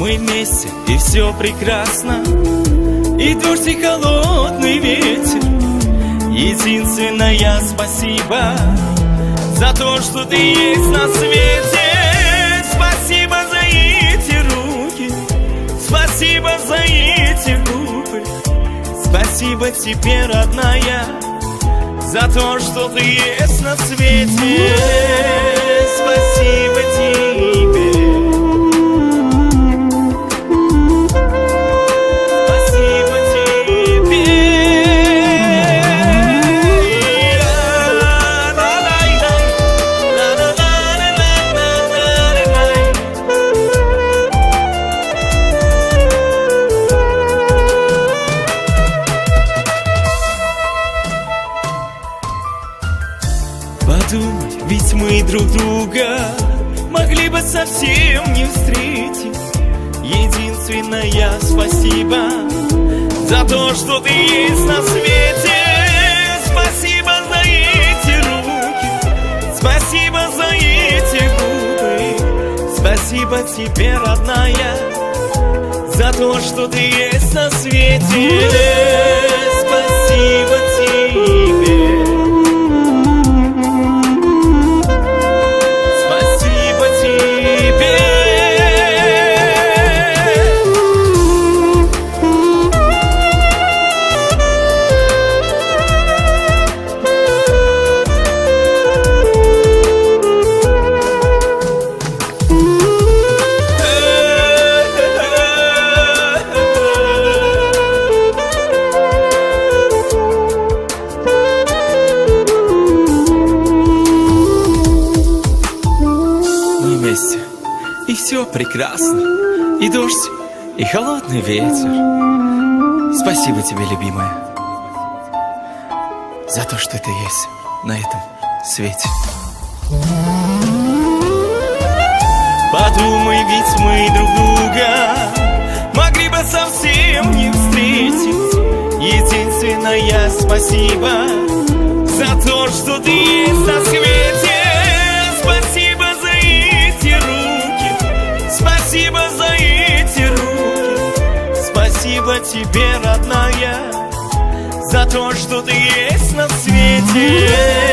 Мы вместе, и все прекрасно, и дождь, и холодный ветер. Единственное спасибо за то, что ты есть на свете. Спасибо за эти руки, спасибо за эти губы. Спасибо тебе, родная, за то, что ты есть на свете. Спасибо тебе. Спасибо тебе. Подумай, ведь мы друг друга могли бы совсем не встретить. Единственное спасибо за то, что ты есть на свете. Спасибо за эти руки, спасибо за эти губы. Спасибо тебе, родная, за то, что ты есть на свете. Спасибо тебе. И все прекрасно, и дождь, и холодный ветер. Спасибо тебе, любимая, за то, что ты есть на этом свете. Подумай, ведь мы друг друга могли бы совсем не встретить. Единственное спасибо за то, что ты есть на свете. Спасибо за эти руки, спасибо за эти руки. Спасибо тебе, родная, за то, что ты есть на свете.